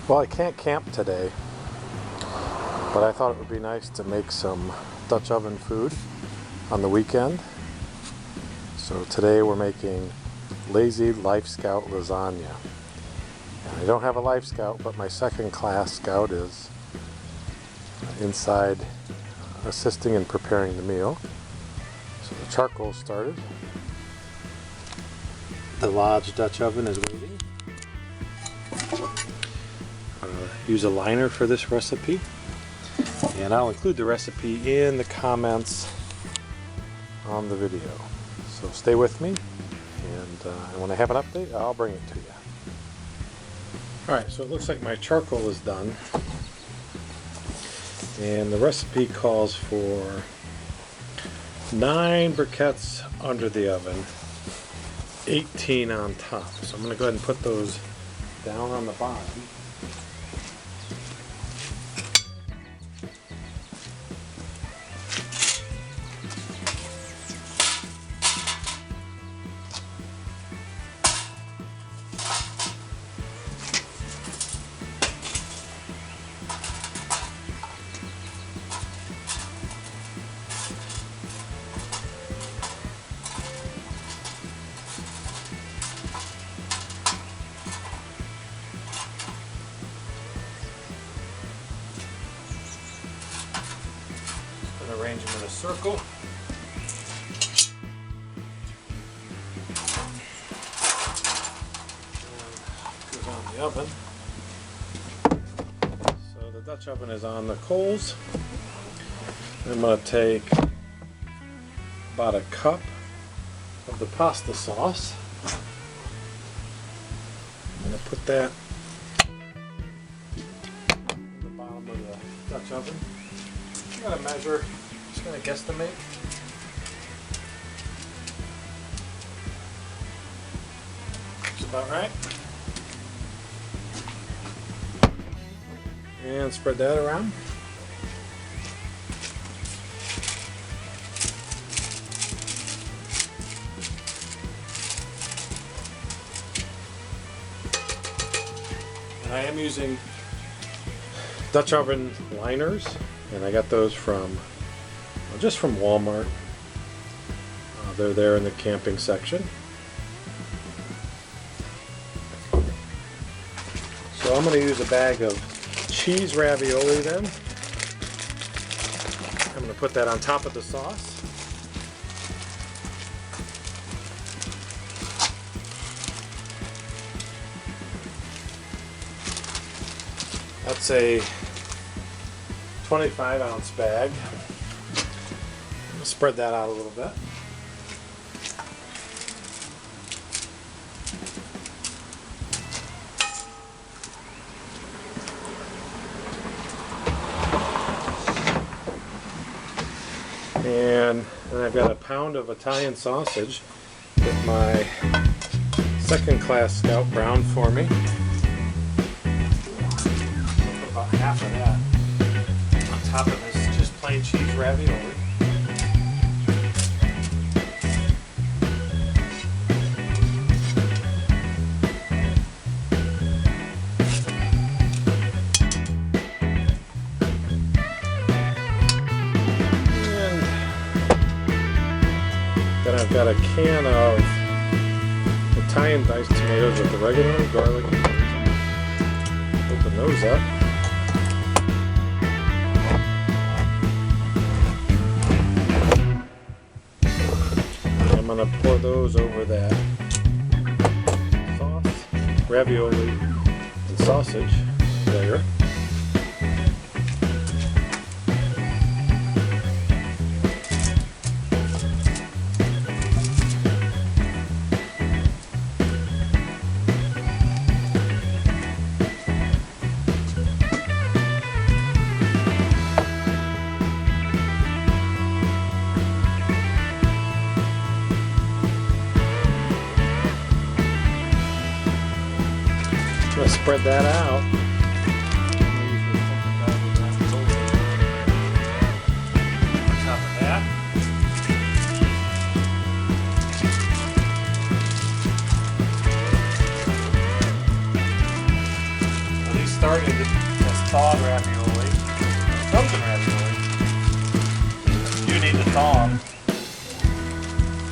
Well, I can't camp today, but I thought it would be nice to make some Dutch oven food on the weekend. So today we're making Lazy Life Scout lasagna. And I don't have a Life Scout, but my second class scout is inside assisting in preparing the meal. So the charcoal started. The large Dutch oven is waiting. Use a liner for this recipe, and I'll include the recipe in the comments on the video. So stay with me, and when I have an update, I'll bring it to you. Alright, so it looks like my charcoal is done, and the recipe calls for 9 briquettes under the oven, 18 on top. So I'm going to go ahead and put those down on the bottom. Arrange them in a circle. And goes on the oven. So the Dutch oven is on the coals. I'm going to take about a cup of the pasta sauce. I'm going to put that in the bottom of the Dutch oven. I'm going to measure. Just going to guesstimate. That's about right. And spread that around. And I am using Dutch oven liners, and I got those from just from Walmart. They're there in the camping section. So I'm going to use a bag of cheese ravioli then. I'm going to put that on top of the sauce. That's a 25-ounce bag. Spread that out a little bit. And then I've got a pound of Italian sausage that my second class scout browned for me. I'll put about half of that on top of this just plain cheese ravioli. Then I've got a can of Italian diced tomatoes with oregano, garlic, and basil. Open those up. And I'm going to pour those over that sauce, ravioli, and sausage layer. I'm going to spread that out. On top of that. started as thawed ravioli, frozen ravioli. You need to thaw them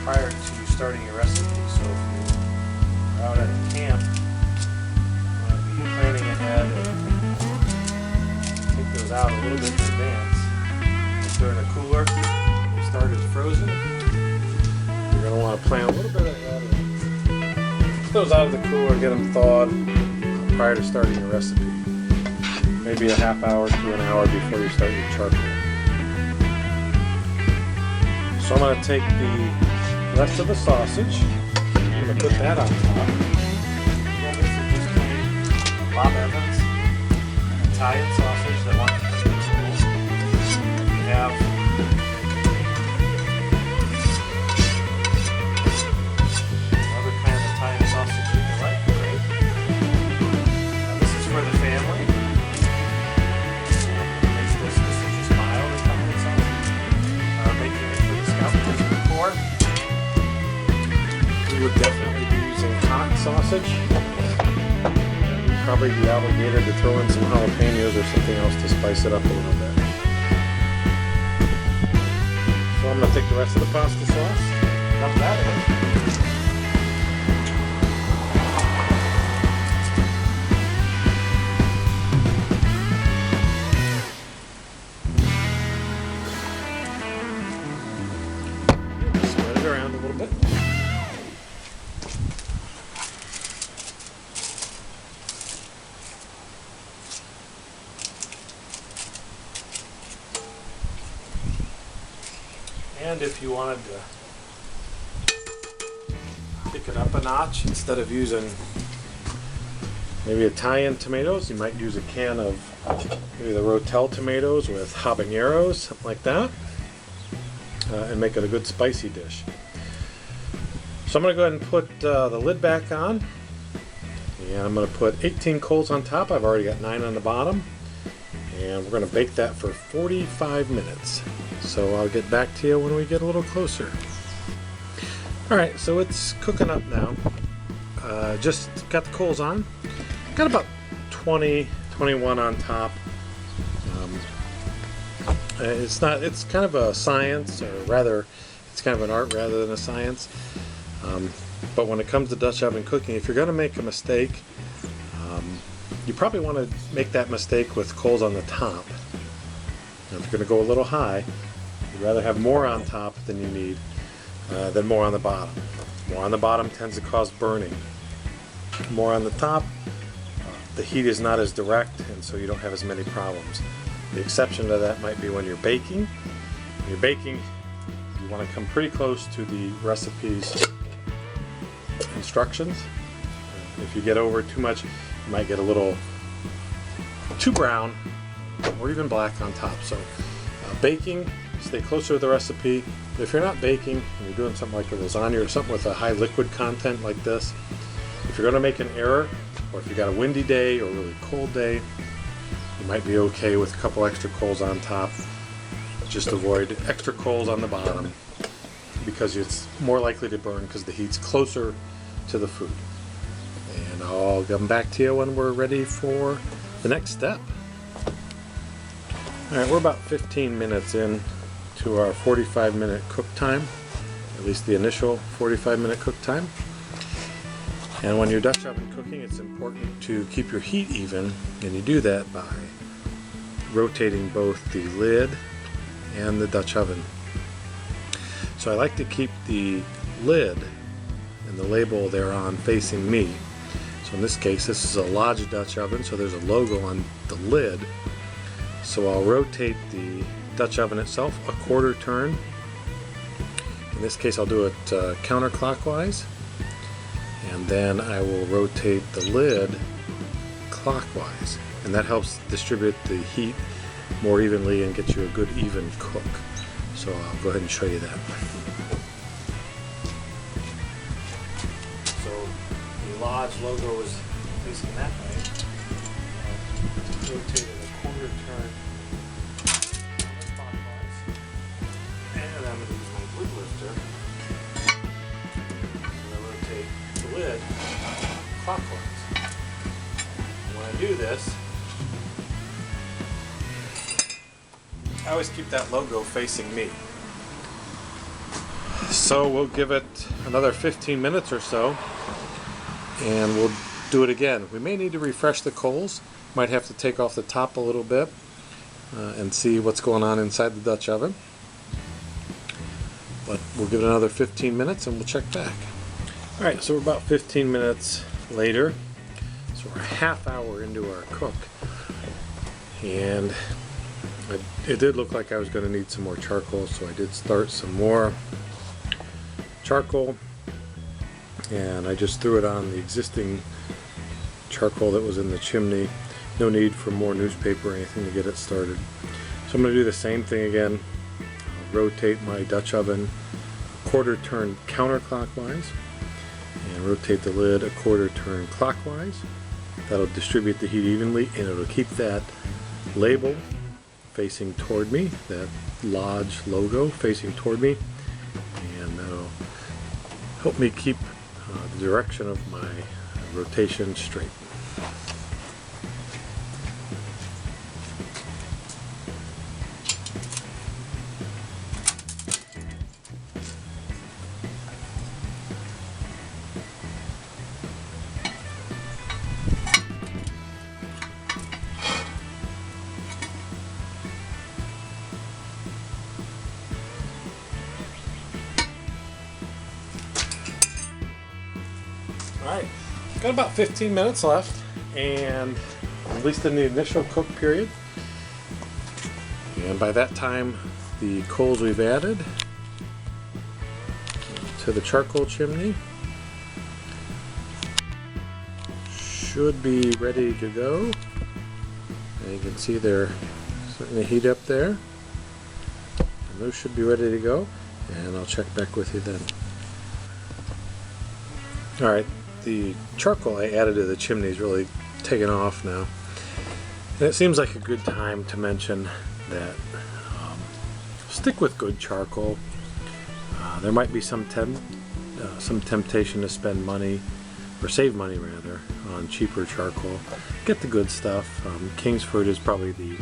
prior to starting your recipe. So if you're out at a camp, you want to be planning ahead and take those out a little bit in advance. If they're in a cooler, they start as frozen. You're going to want to plan a little bit ahead. Get those out of the cooler, get them thawed prior to starting your recipe. Maybe a half hour to an hour before you start your charcoal. So I'm going to take the rest of the sausage. I'm going to put that on top. Yeah, this is just plain Bob Evans Italian sausage that wants to be rolled. You have other kind of Italian sausage you can like, great. This is for the family. Makes this is just mild Italian sausage. Making it for the scout just before. We would definitely be using hot sausage. We'd probably be obligated to throw in some jalapenos or something else to spice it up a little bit. So I'm going to take the rest of the pasta sauce, dump that in. Spread it around a little bit. And if you wanted to pick it up a notch, instead of using maybe Italian tomatoes, you might use a can of maybe the Rotel tomatoes with habaneros, something like that, and make it a good spicy dish. So I'm going to go ahead and put the lid back on, and I'm going to put 18 coals on top. I've already got 9 on the bottom, and we're going to bake that for 45 minutes. So I'll get back to you when we get a little closer. Alright, so it's cooking up now. Just got the coals on. Got about 20, 21 on top. It's kind of a science, or rather, it's kind of an art rather than a science. But when it comes to Dutch oven cooking, if you're going to make a mistake, you probably want to make that mistake with coals on the top. Now, if you're going to go a little high, you'd rather have more on top than you need than more on the bottom. More on the bottom tends to cause burning. More on the top, the heat is not as direct, and so you don't have as many problems. The exception to that might be when you're baking. When you're baking, you want to come pretty close to the recipe's instructions. If you get over too much, you might get a little too brown or even black on top. So baking, stay closer to the recipe. If you're not baking and you're doing something like a lasagna or something with a high liquid content like this, if you're going to make an error, or if you got a windy day or a really cold day, you might be okay with a couple extra coals on top. Just avoid extra coals on the bottom because it's more likely to burn because the heat's closer to the food. And I'll come back to you when we're ready for the next step. Alright, we're about 15 minutes in to our 45-minute cook time, at least the initial 45-minute cook time. And when you're Dutch oven cooking, it's important to keep your heat even, and you do that by rotating both the lid and the Dutch oven. So I like to keep the lid and the label they're on facing me. So in this case, this is a Lodge Dutch oven, so there's a logo on the lid. So I'll rotate the Dutch oven itself a quarter turn. In this case, I'll do it counterclockwise, and then I will rotate the lid clockwise, and that helps distribute the heat more evenly and get you a good even cook. So I'll go ahead and show you that. So the Lodge logo is facing that way. Rotate it a quarter turn clockwise, and I'm going to use my lid lifter. I'm going to rotate the lid clockwise. And when I do this, I always keep that logo facing me. So we'll give it another 15 minutes or so and we'll do it again. We may need to refresh the coals. Might have to take off the top a little bit and see what's going on inside the Dutch oven. But we'll give it another 15 minutes and we'll check back. Alright, so we're about 15 minutes later. So we're a half hour into our cook. And it did look like I was going to need some more charcoal, so I did start some more charcoal. And I just threw it on the existing charcoal that was in the chimney. No need for more newspaper or anything to get it started. So I'm going to do the same thing again. I'll rotate my Dutch oven a quarter turn counterclockwise and rotate the lid a quarter turn clockwise. That'll distribute the heat evenly and it'll keep that label facing toward me, that Lodge logo facing toward me, and that'll help me keep the direction of my rotation straight. Alright, got about 15 minutes left, and at least in the initial cook period. And by that time, the coals we've added to the charcoal chimney should be ready to go. And you can see they're starting to heat up there. And those should be ready to go, and I'll check back with you then. Alright. The charcoal I added to the chimney is really taken off now. And it seems like a good time to mention that stick with good charcoal. There might be some temptation to spend money, or save money rather, on cheaper charcoal. Get the good stuff. Kingsford is probably the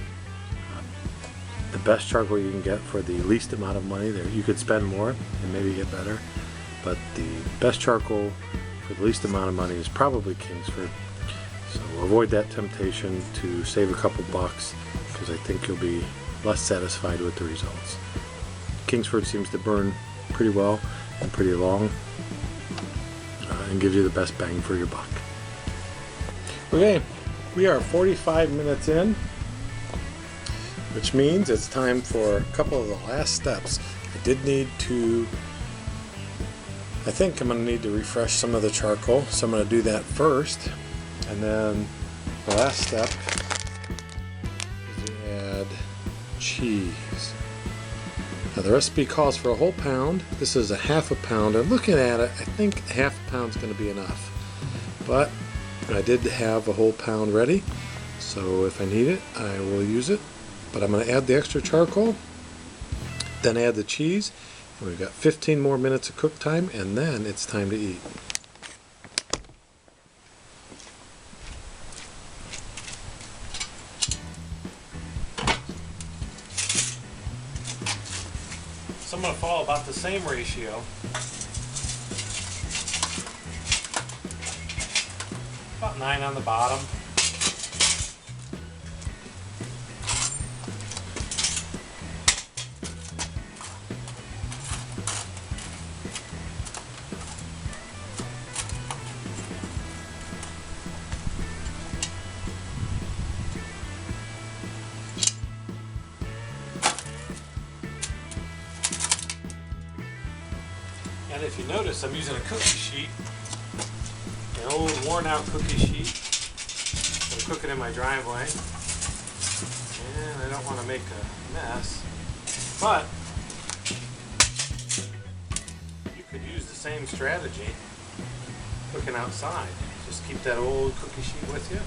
best charcoal you can get for the least amount of money. There, you could spend more and maybe get better, but the best charcoal for the least amount of money is probably Kingsford. So avoid that temptation to save a couple bucks, because I think you'll be less satisfied with the results. Kingsford seems to burn pretty well and pretty long and gives you the best bang for your buck. Okay, we are 45 minutes in, which means it's time for a couple of the last steps. I think I'm going to need to refresh some of the charcoal, so I'm going to do that first. And then the last step is to add cheese. Now the recipe calls for a whole pound. This is a half a pound. I'm looking at it, I think half a pound is going to be enough. But I did have a whole pound ready, so if I need it, I will use it. But I'm going to add the extra charcoal, then add the cheese. We've got 15 more minutes of cook time, and then it's time to eat. So I'm going to follow about the same ratio. About 9 on the bottom. And if you notice, I'm using a cookie sheet, an old worn out cookie sheet. I'm cooking in my driveway, and I don't want to make a mess, but you could use the same strategy cooking outside. Just keep that old cookie sheet with you.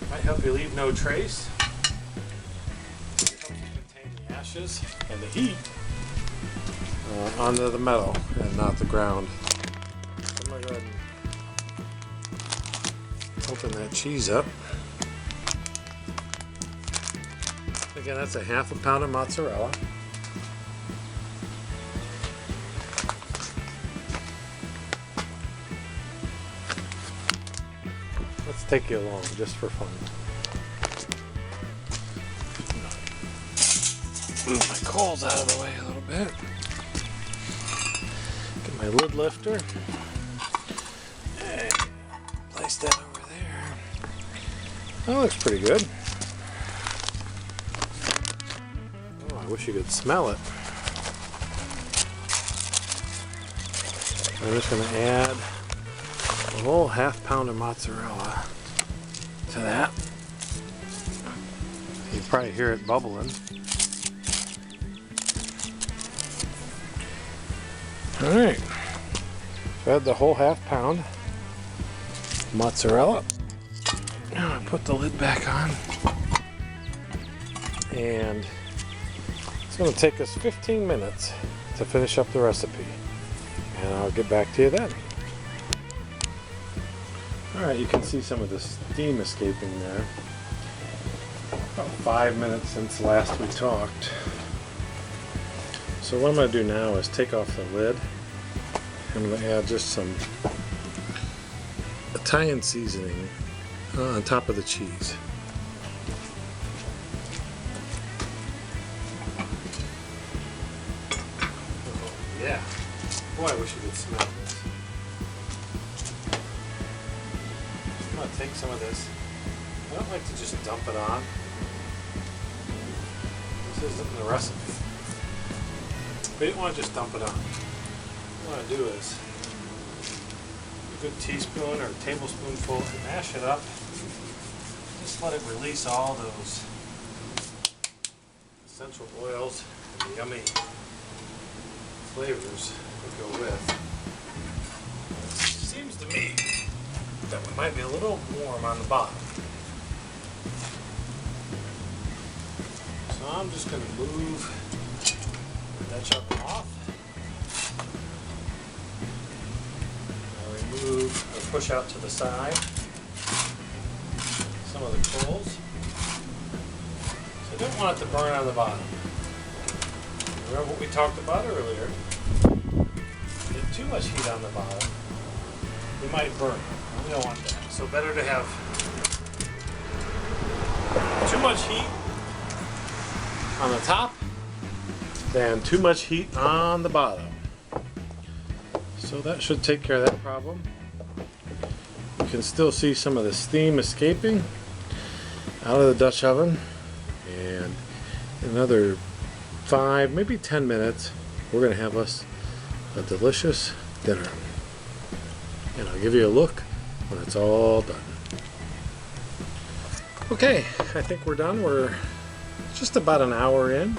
And might help you leave no trace. Ashes and the heat onto the metal and not the ground. So I'm going to go ahead and open that cheese up. Again, that's a half a pound of mozzarella. Let's take you along just for fun. Move my coals out of the way a little bit. Get my lid lifter. And place that over there. That looks pretty good. Oh, I wish you could smell it. I'm just going to add a whole half pound of mozzarella to that. You can probably hear it bubbling. Alright, so add the whole half pound mozzarella. Now I put the lid back on. And it's going to take us 15 minutes to finish up the recipe. And I'll get back to you then. Alright, you can see some of the steam escaping there. About 5 minutes since last we talked. So what I'm going to do now is take off the lid. I'm going to add just some Italian seasoning on top of the cheese. Oh, yeah. Boy, I wish you could smell this. I'm going to take some of this. I don't like to just dump it on. This isn't in the recipe. But you don't want to just dump it on. What you want to do is a good teaspoon or tablespoonful and mash it up. Just let it release all those essential oils and the yummy flavors that go with. It seems to me that we might be a little warm on the bottom. So I'm just going to move that chop off. Now remove or push out to the side some of the coals. So I don't want it to burn on the bottom. Remember what we talked about earlier? Get too much heat on the bottom, we might burn. We don't want that. So better to have too much heat on the top than too much heat on the bottom. So that should take care of that problem. You can still see some of the steam escaping out of the Dutch oven, and in another 5, maybe 10 minutes we're going to have us a delicious dinner. And I'll give you a look when it's all done. Okay, I think we're done. We're just about an hour in.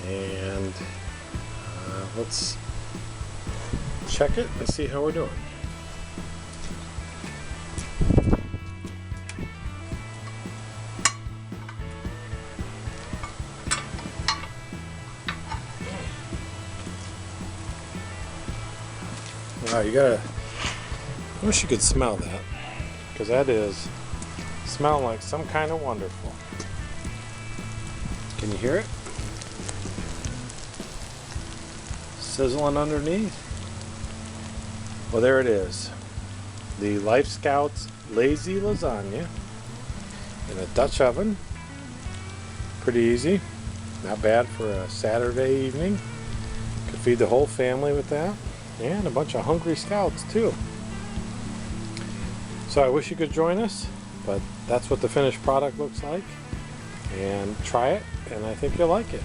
And let's check it and see how we're doing. Wow, you gotta, I wish you could smell that, because that is smelling like some kind of wonderful. Can you hear it? Sizzling underneath. Well, there it is. The Life Scouts Lazy Lasagna in a Dutch oven. Pretty easy. Not bad for a Saturday evening. Could feed the whole family with that. And a bunch of hungry scouts too. So I wish you could join us, but that's what the finished product looks like. And try it, and I think you'll like it.